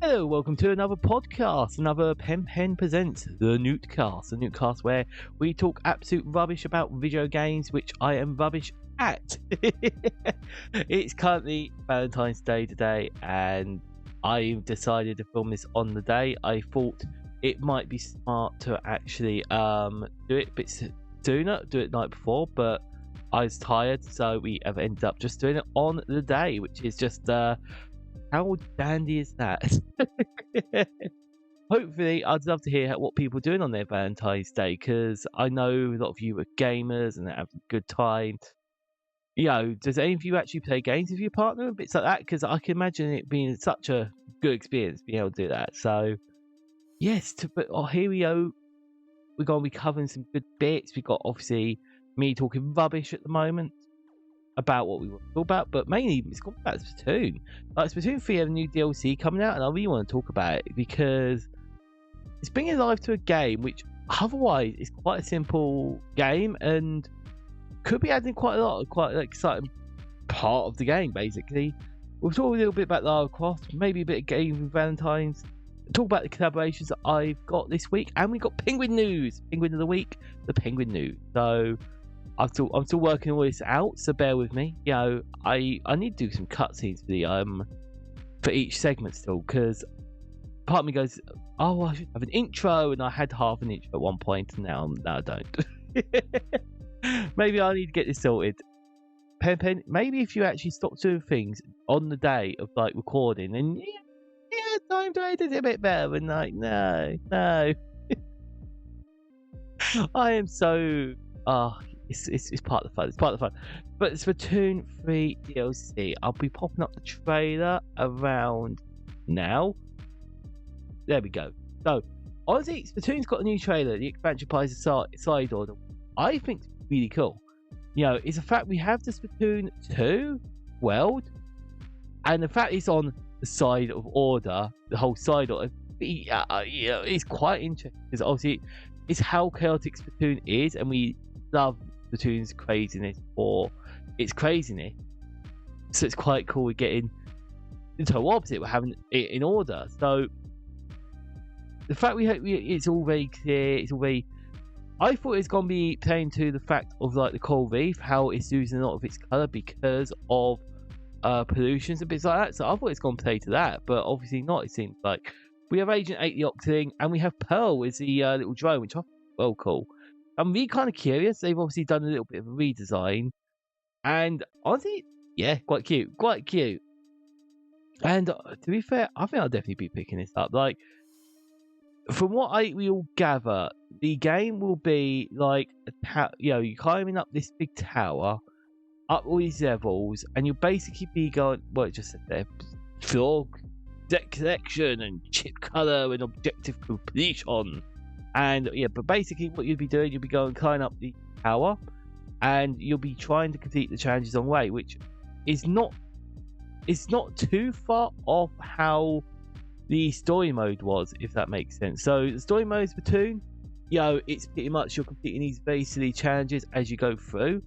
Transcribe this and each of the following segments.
Hello, welcome to another podcast, another PenPen presents the NootCast where we talk absolute rubbish about video games, which I am rubbish at. It's currently Valentine's Day today, and I've decided to film this on the day. I thought it might be smart to actually do it a bit sooner, do it the night before, but I was tired, so we have ended up just doing it on the day, which is just how dandy is that? Hopefully, I'd love to hear what people are doing on their Valentine's Day, because I know a lot of you are gamers and have a good time. Does any of you actually play games with your partner and bits like that? Because I can imagine it being such a good experience being able to do that. So, yes, here we go. We're going to be covering some good bits. We've got, obviously, me talking rubbish at the moment about what we want to talk about, but mainly it's got about Splatoon. Like Splatoon 3 have a new DLC coming out, and I really want to talk about it because it's bringing life to a game which otherwise is quite a simple game and could be adding quite an exciting part of the game. Basically, we'll talk a little bit about Lara Croft, maybe a bit of game with Valentine's, talk about the collaborations that I've got this week, and we got Penguin news, Penguin of the week, the Penguin news. So I'm still working all this out, so bear with me. I need to do some cutscenes for each segment still, because part of me goes, oh, I should have an intro, and I had half an intro at one point, and now I don't. Maybe I need to get this sorted. PenPen, maybe if you actually stop doing things on the day of like recording, and time to edit it a bit better, and like no. I am so It's part of the fun. It's part of the fun. But Splatoon 3 DLC. I'll be popping up the trailer around now. There we go. So, honestly, Splatoon's got a new trailer. The expansion plays a side order. I think it's really cool. It's the fact we have the Splatoon 2 world, and the fact it's on the side of order, the whole side order. It's quite interesting because obviously it's how chaotic Splatoon is, and we love Splatoon's craziness for its craziness, so it's quite cool we're getting the total opposite. We're having it in order. So the fact it's all very clear, it's all very, I thought it's going to be playing to the fact of like the coral reef, how it's losing a lot of its colour because of pollutions and bits like that. So I thought it's going to play to that, but obviously not. It seems like we have Agent 8 the Octoling, and we have Pearl as the little drone, which I thought well cool. I'm really kind of curious. They've obviously done a little bit of a redesign, and honestly, yeah, quite cute. And to be fair, I think I'll definitely be picking this up. Like, from what we all gather, the game will be like you're climbing up this big tower, up all these levels, and you'll basically be going, well, it just said there, floor deck selection and chip color and objective completion. And but basically what you'll be doing, you'll be going climb up the tower, and you'll be trying to complete the challenges on the way, which is not too far off how the story mode was, if that makes sense. So the story mode is Splatoon, it's pretty much you're completing these very silly challenges as you go through.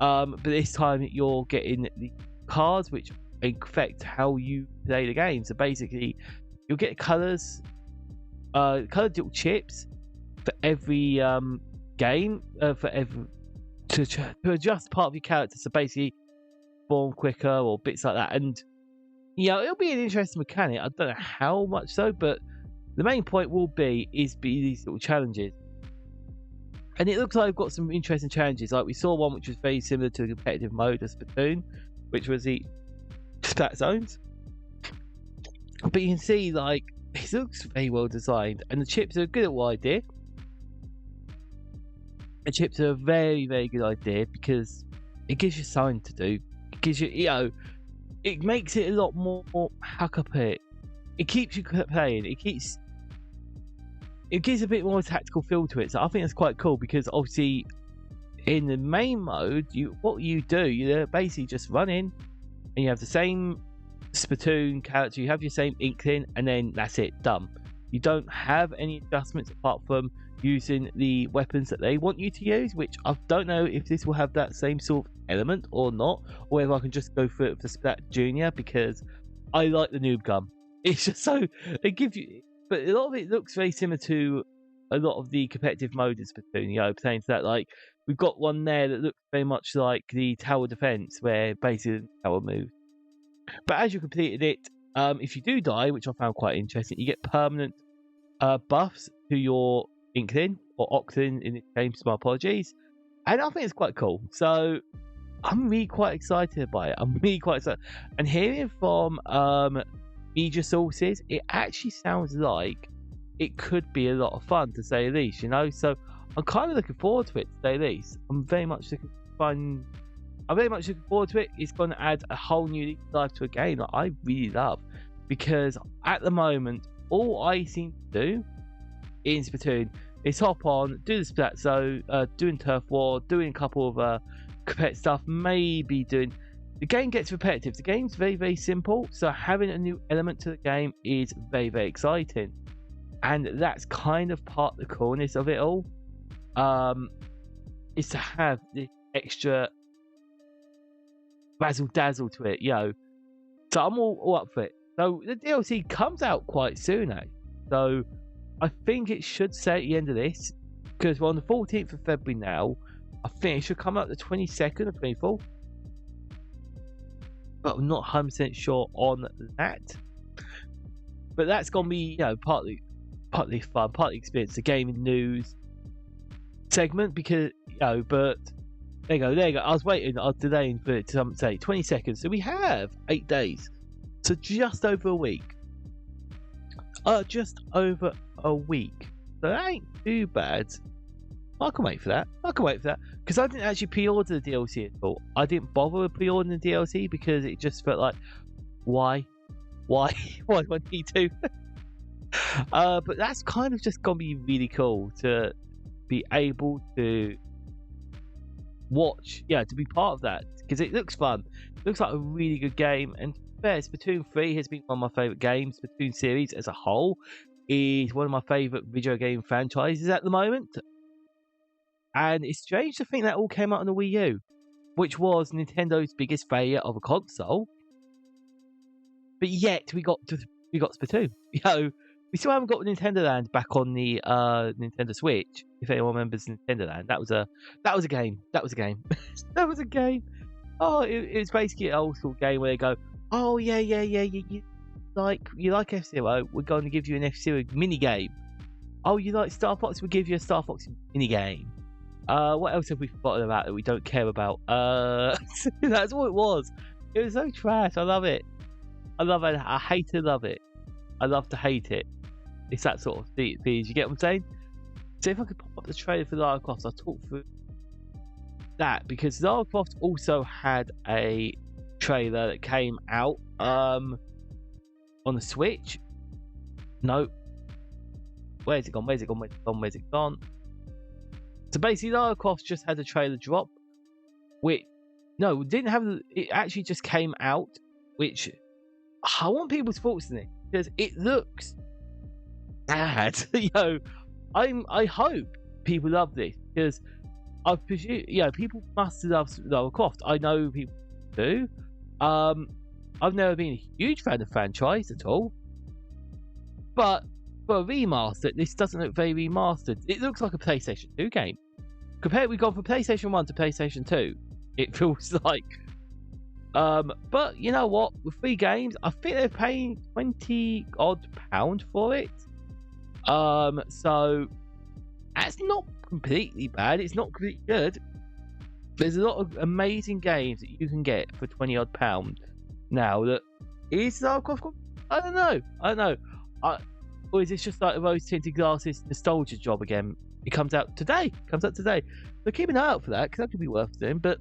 But this time you're getting the cards which affect how you play the game. So basically you'll get colored little chips for every game, to adjust part of your character. So basically, spawn quicker or bits like that. And it'll be an interesting mechanic. I don't know how much so, but the main point will be these little challenges. And it looks like I've got some interesting challenges. Like we saw one which was very similar to the competitive mode of Splatoon, which was the Splat Zones. But you can see like it looks very well designed, and the chips are a good little idea. The chips are a very, very good idea because it gives you something to do. It gives you, it makes it a lot more, how can I put it? It keeps you playing. It gives a bit more tactical feel to it. So I think that's quite cool because obviously in the main mode, you basically just run in and you have the same Splatoon character, you have your same Inkling, and then that's it, done. You don't have any adjustments apart from using the weapons that they want you to use, which I don't know if this will have that same sort of element or not, or whether I can just go for it for Splat Junior, because I like the noob gun. It's just so they give you, but a lot of it looks very similar to a lot of the competitive mode in Splatoon. You know, pertaining to that, like we've got one there that looks very much like the tower defense, where basically the tower moves. But as you completed it, if you do die, which I found quite interesting, you get permanent buffs to your Inkling or Octane in this game. So my apologies, and I think it's quite cool. So I'm really quite excited by it. I'm really quite excited, and hearing from media sources, it actually sounds like it could be a lot of fun, to say the least. You know, so I'm kind of looking forward to it, to say the least. I'm very much looking forward to it. It's going to add a whole new life to a game that I really love, because at the moment, all I seem to do in Splatoon is hop on, do the Splat Zone, doing Turf War, doing a couple of competitive stuff, maybe doing. The game gets repetitive. The game's very, very simple, so having a new element to the game is very, very exciting, and that's kind of part of the coolness of it all. Is to have this extra razzle dazzle to it, you know. So I'm all up for it. So the DLC comes out quite soon, actually. So I think it should say at the end of this, because we're on the 14th of February now. I think it should come out the 22nd or 24th. But I'm not 100% sure on that. But that's gonna be, you know, partly fun, partly experience, the gaming news segment, because, you know, but there you go. I was delaying for it to say 20 seconds. So we have 8 days. So just over a week. Just over a week. So that ain't too bad. I can wait for that. Because I didn't actually pre-order the DLC at all. I didn't bother with pre-ordering the DLC because it just felt like, why? Why do I need to? But that's kind of just gonna be really cool to be able to watch, to be part of that, because it looks fun. It looks like a really good game, and fair, Splatoon 3 has been one of my favourite games. Splatoon series as a whole is one of my favourite video game franchises at the moment. And it's strange to think that all came out on the Wii U, which was Nintendo's biggest failure of a console. But yet we got Splatoon. We still haven't got Nintendo Land back on the Nintendo Switch. If anyone remembers Nintendo Land, that was a game. That was a game. That was a game. Oh, it was basically an old school game where they go, oh yeah. You like F-Zero? We're going to give you an F-Zero mini game. Oh, you like Star Fox? We'll give you a Star Fox mini game. What else have we forgotten about that we don't care about? That's all it was. It was so trash. I love it. I hate to love it. I love to hate it. It's that sort of thing. You get what I'm saying? So if I could pop up the trailer for Lara Croft, I'll talk through that, because Lara Croft also had a trailer that came out on the Switch. No. Where's it gone? So basically, Lara Croft just had a trailer drop, which it actually just came out, which I want people's thoughts on it, because it looks bad. I hope people love this, because I presume people must love Lara Croft. I know people do. I've never been a huge fan of the franchise at all, but for a remaster, this doesn't look very remastered. It looks like a PlayStation 2 game. We've gone from PlayStation 1 to PlayStation 2. It feels like. But you know what? With 3 games, I think they're paying £20 odd for it. So that's not completely bad. It's not completely good. There's a lot of amazing games that you can get for £20 odd now. That is Lara Croft. I don't know. Or is this just like a rose-tinted glasses nostalgia job again? It comes out today. So keep an eye out for that, because that could be worth doing. But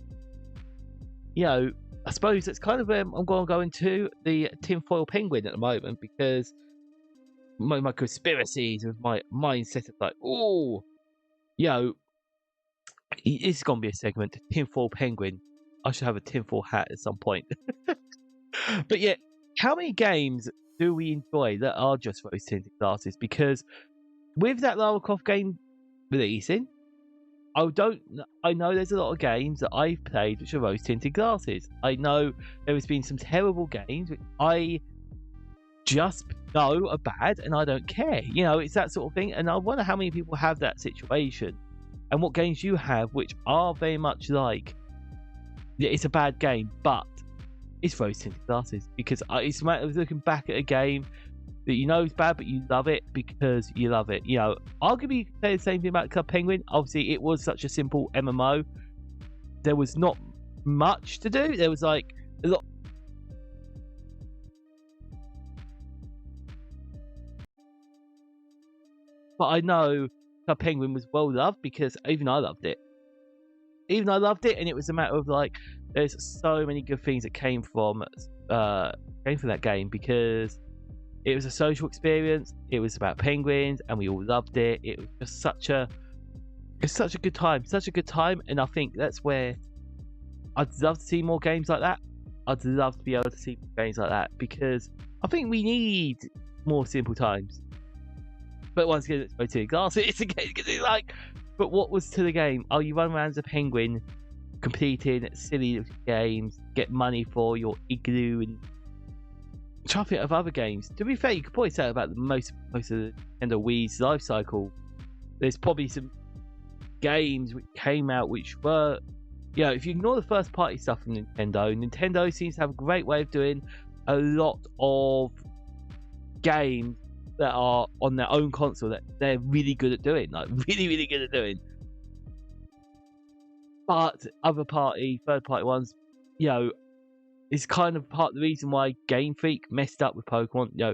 I suppose that's kind of where I'm going to go into the tinfoil penguin at the moment, because my conspiracies with my mindset of like, it's going to be a segment, tinfoil penguin. I should have a tinfoil hat at some point. But yeah, how many games do we enjoy that are just rose tinted glasses? Because with that Lara Croft game releasing, I know there's a lot of games that I've played which are rose tinted glasses. I know there has been some terrible games which I just know are bad and I don't care. You know, it's that sort of thing. And I wonder how many people have that situation and what games you have which are very much like, it's a bad game, but it's rose-tinted glasses, because it's a matter of looking back at a game that you know is bad, but you love it because you love it. You know, arguably say the same thing about Club Penguin. Obviously, it was such a simple MMO. There was not much to do. There was like a lot. But I know Club Penguin was well loved because even I loved it. And it was a matter of like, there's so many good things that came from that game, because it was a social experience. It was about penguins, and we all loved it. It was just such a good time, and I think that's where I'd love to see more games like that. I'd love to be able to see games like that, because I think we need more simple times. But once again, let's go to the glass. It's again, because it's like, but what was to the game? Oh, you run around as a penguin, completing silly games, get money for your igloo, and trying to think of other games. To be fair, you could probably say about most of the Nintendo Wii's life cycle. There's probably some games which came out which were, you know, if you ignore the first party stuff from Nintendo seems to have a great way of doing a lot of games that are on their own console that they're really good at doing, like really good at doing. But other party, third party ones, you know, is kind of part of the reason why Game Freak messed up with Pokemon. You know,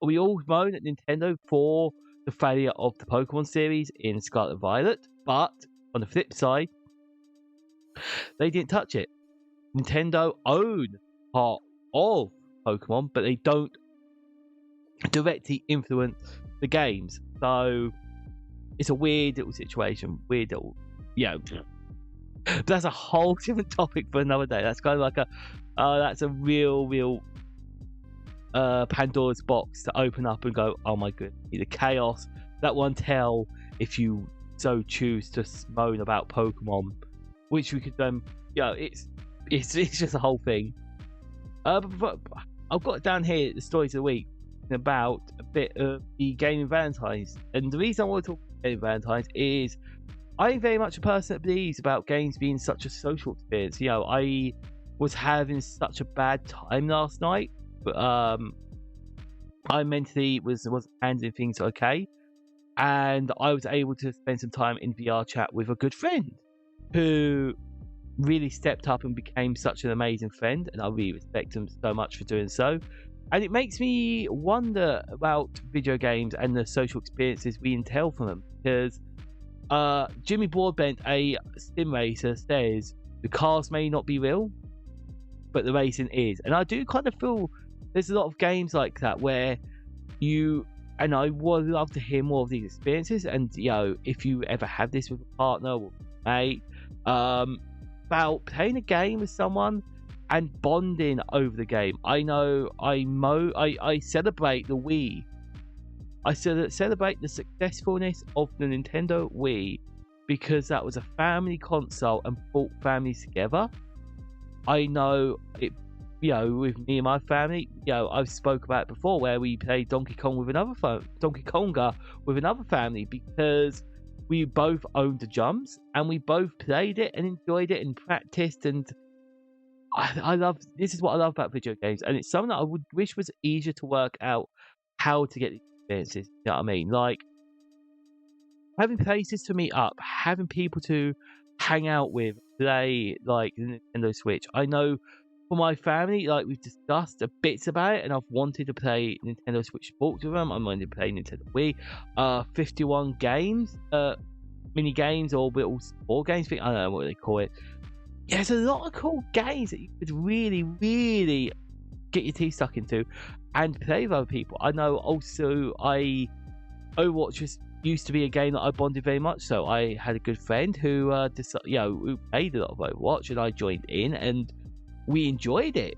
we all moan at Nintendo for the failure of the Pokemon series in Scarlet and Violet, but on the flip side, they didn't touch it. Nintendo own part of Pokemon, but they don't directly influence the games. So it's a weird little situation. But that's a whole different topic for another day. That's kind of like that's a real Pandora's box to open up and go, oh my goodness, the chaos that one tell if you so choose to moan about Pokemon, which we could it's just a whole thing. But I've got down here the stories of the week about a bit of the Gaming Valentine's, and the reason I want to talk about Gaming Valentine's is I'm very much a person that believes about games being such a social experience. You know, I was having such a bad time last night, but I mentally was handling things okay, and I was able to spend some time in VR chat with a good friend who really stepped up and became such an amazing friend, and I really respect him so much for doing so. And it makes me wonder about video games and the social experiences we entail from them, because Jimmy Broadbent, a sim racer, says the cars may not be real, but the racing is. And I do kind of feel there's a lot of games like that where and I would love to hear more of these experiences. And, you know, if you ever have this with a partner or mate, about playing a game with someone and bonding over the game. I know I celebrate the Wii. I celebrate the successfulness of the Nintendo Wii, because that was a family console and brought families together. I know it, you know, with me and my family, you know, I've spoke about it before where we played Donkey Konga with another family, because we both owned the jumps and we both played it and enjoyed it and practiced, and this is what I love about video games, and it's something that I would wish was easier to work out how to get these experiences. You know what I mean? Like having places to meet up, having people to hang out with, play like the Nintendo Switch. I know for my family, like we've discussed a bits about it, and I've wanted to play Nintendo Switch Sports with them. I'm wanting to play Nintendo Wii. 51 games, mini games or little sport games. I don't know what they call it. Yeah, there's a lot of cool games that you could really get your teeth stuck into and play with other people. I know also Overwatch used to be a game that I bonded very much. So I had a good friend who who played a lot of Overwatch, and I joined in, and we enjoyed it.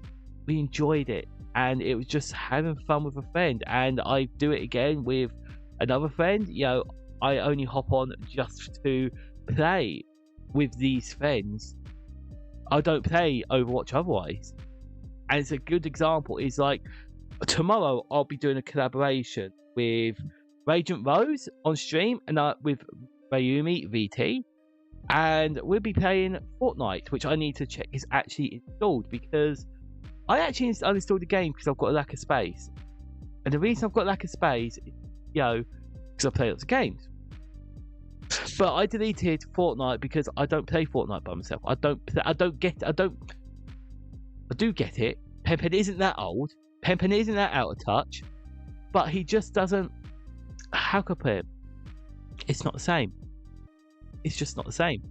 And it was just having fun with a friend. And I do it again with another friend. You know, I only hop on just to play with these friends. I don't play Overwatch otherwise. And it's a good example. Is like tomorrow I'll be doing a collaboration with Radiant Rose on stream and with Mayumi VT, and we'll be playing Fortnite, which I need to check is actually installed, because I actually uninstalled the game because I've got a lack of space. And the reason I've got a lack of space is, because I play lots of games. But I deleted Fortnite because I don't play Fortnite by myself. I do get it. PenPen isn't that old. PenPen isn't that out of touch. But he just doesn't. How can I put it? It's not the same. It's just not the same.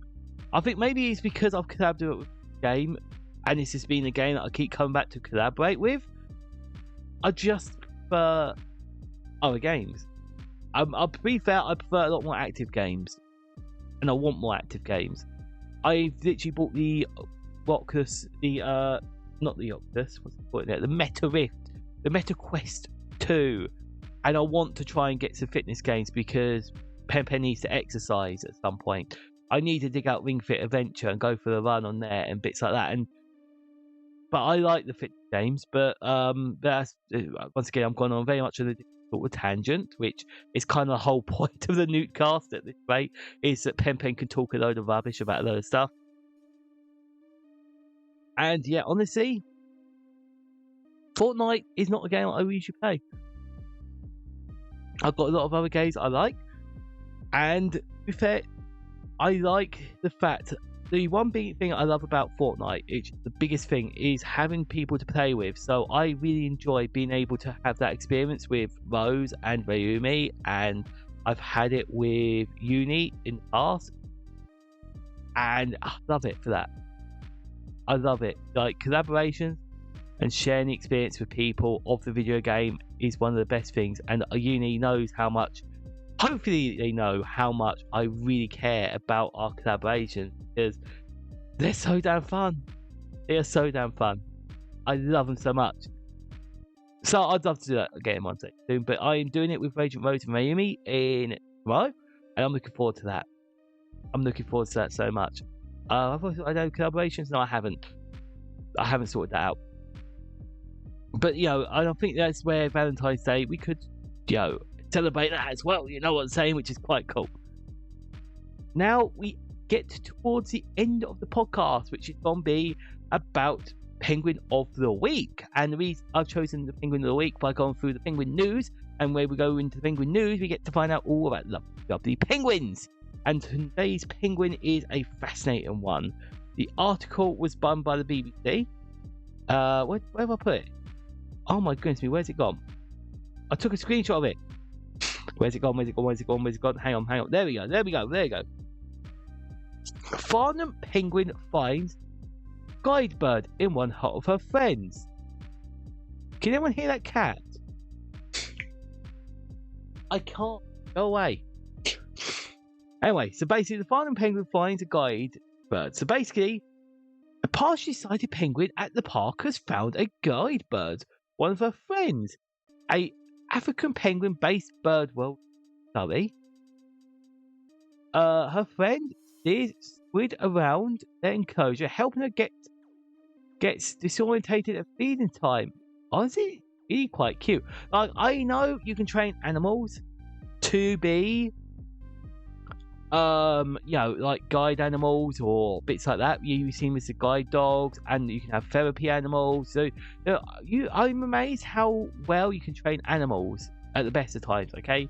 I think maybe it's because I've collaborated with the game, and this has been a game that I keep coming back to collaborate with. I just prefer other games. To be fair, I prefer a lot more active games, and I want more active games. I've literally bought the Oculus, not the Oculus, what's it called there? The Meta Rift, the Meta Quest 2, and I want to try and get some fitness games because PenPen needs to exercise at some point. I need to dig out Ring Fit Adventure and go for a run on there and bits like that. But I like the fitness games, but that's once again I'm going on very much of a sort of tangent, which is kind of the whole point of the NootCast at this rate, is that PenPen can talk a load of rubbish about a load of stuff. And yeah, honestly, Fortnite is not a game I usually play. I've got a lot of other games I like, and to be fair, I like the fact the one big thing I love about Fortnite, the biggest thing, is having people to play with. So I really enjoy being able to have that experience with Rose and Mayumi, and I've had it with Uni in the past, and I love it for that. I love it. Like, collaborations and sharing the experience with people of the video game is one of the best things, and Uni knows how much, hopefully they know how much I really care about our collaborations, because they're so damn fun. They are so damn fun. I love them so much. So I'd love to do that again one day soon, but I am doing it with Radiant Rose and Mayumi in tomorrow, and I'm looking forward to that. I'm looking forward to that so much. I know collaborations. No, I haven't. I haven't sorted that out. But I don't think that's where Valentine's Day we could, celebrate that as well. You know what I'm saying, which is quite cool. Now we get towards the end of the podcast, which is going to be about Penguin of the Week. And the reason I've chosen the Penguin of the Week by going through the Penguin news, and where we go into the Penguin news, we get to find out all about lovely penguins. And today's penguin is a fascinating one. The article was done by the BBC. Where have I put it? Oh my goodness me, where's it gone? I took a screenshot of it. Where's it gone? Hang on. There we go. Farnham penguin finds guide bird in one hut of her friends. Can anyone hear that cat? I can't. Go away. Anyway, so basically the Farnham penguin finds a guide bird. So basically, a partially sighted penguin at the park has found a guide bird, one of her friends. A African penguin-based bird world study. Her friend is squid around their enclosure, helping her gets disorientated at feeding time. Honestly, really quite cute. Like, I know you can train animals to be like guide animals or bits like that. You see them as the guide dogs, and you can have therapy animals. So I'm amazed how well you can train animals at the best of times. Okay,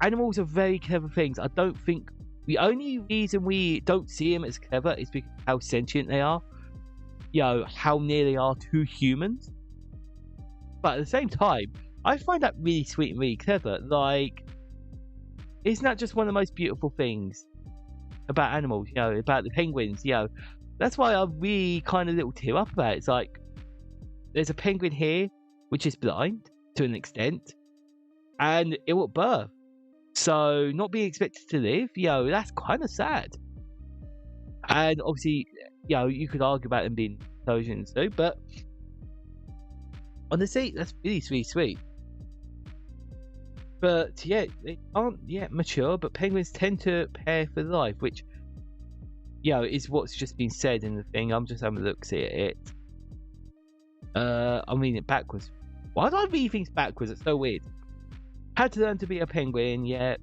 animals are very clever things. I don't think the only reason we don't see them as clever is because of how sentient they are. How near they are to humans. But at the same time, I find that really sweet and really clever. Like, isn't that just one of the most beautiful things about animals, about the penguins, That's why I really kind of little tear up about it. It's like, there's a penguin here, which is blind to an extent, and ill at birth. So, not being expected to live, that's kind of sad. And obviously, you could argue about them being intelligent too, but honestly, that's really sweet. But yeah, they aren't yet mature, but penguins tend to pair for life, which, is what's just been said in the thing. I'm just having a look, see at it. I'm reading it backwards. Why do I read things backwards? It's so weird. Had to learn to be a penguin. Yeah.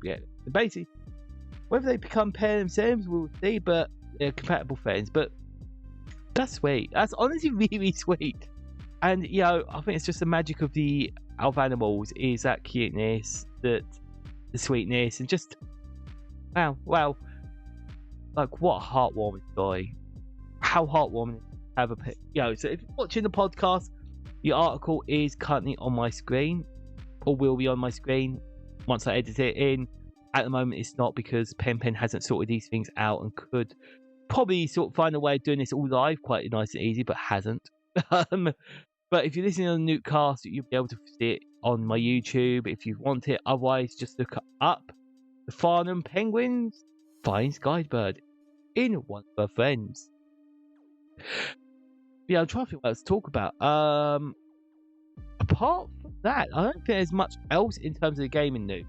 Basically, whether they become pair themselves, we'll see. But they're compatible friends. But that's sweet. That's honestly really sweet. And I think it's just the magic of animals is that cuteness, that the sweetness, and just wow. Like, what a heartwarming story. How heartwarming to have a pet. So if you're watching the podcast, the article is currently on my screen, or will be on my screen once I edit it in. At the moment, it's not, because PenPen hasn't sorted these things out and could probably sort of find a way of doing this all live quite nice and easy, but hasn't. But if you're listening on the NootCast, you'll be able to see it on my YouTube if you want it. Otherwise, just look up the Farnham Penguins finds Guidebird in One of Her Friends. I'm trying to think what else to talk about. Apart from that, I don't think there's much else in terms of the gaming news.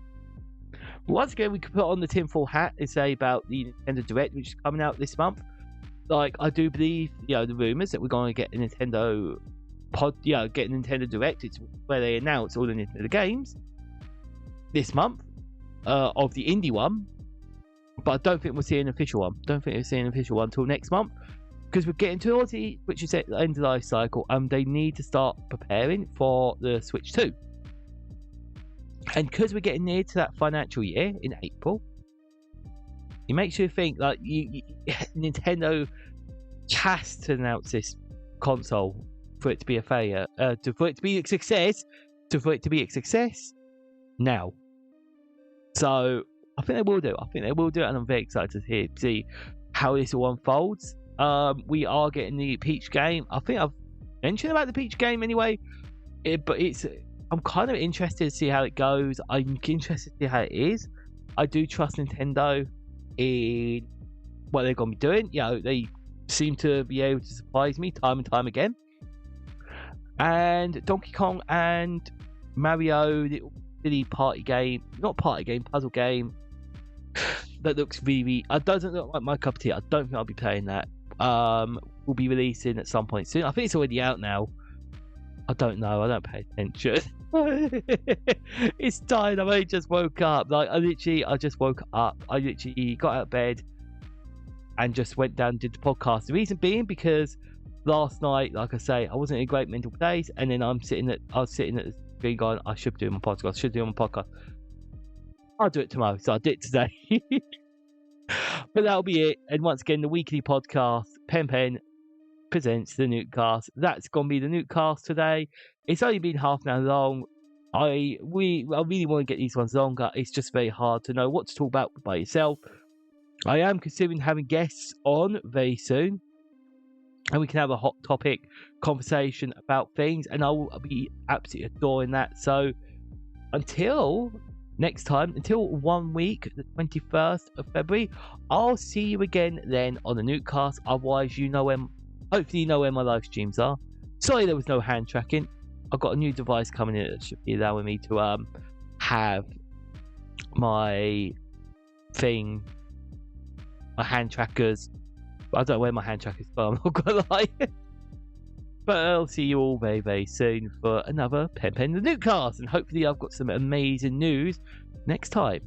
Once again, we could put on the tinfoil hat and say about the Nintendo Direct, which is coming out this month. Like, I do believe, the rumours that we're going to get a Nintendo get a Nintendo Direct. It's where they announce all the Nintendo games this month of the indie one. But I don't think we'll see an official one. Don't think we'll see an official one until next month, because we're getting towards the, which is at the end of the life cycle. They need to start preparing for the Switch 2. And because we're getting near to that financial year in April, it makes you think like Nintendo has to announce this console for it to be a failure, for it to be a success, now. So I think they will do. And I'm very excited to see how this all unfolds. We are getting the Peach game. I think I've mentioned about the Peach game anyway, but I'm kind of interested to see how it goes. I'm interested to see how it is. I do trust Nintendo in what they're going to be doing. They seem to be able to surprise me time and time again. And Donkey Kong and Mario, the silly puzzle game that looks really, it doesn't look like my cup of tea. I don't think I'll be playing that. Will be releasing at some point soon. I think it's already out now. I don't know. I don't pay attention. It's time. I only just woke up. I just woke up. I literally got out of bed and just went down and did the podcast. The reason being because last night, like I say, I wasn't in a great mental place, and then I was sitting at the screen going, I should do my podcast. I'll do it tomorrow. So I did today. But that'll be it. And once again, the weekly podcast, PenPen presents the NootCast. That's going to be the NootCast today. It's only been half an hour long. I really want to get these ones longer. It's just very hard to know what to talk about by yourself. I am considering having guests on very soon, and we can have a hot topic conversation about things, and I will be absolutely adoring that. So until next time, until 1 week, the 21st of February, I'll see you again then on the NootCast. Otherwise, hopefully you know where my live streams are. Sorry there was no hand tracking. I've got a new device coming in that should be allowing me to have my hand trackers. I don't know where my hand trackers are, I'm not gonna lie. But I'll see you all very, very soon for another PenPen the NootCast, and hopefully I've got some amazing news next time.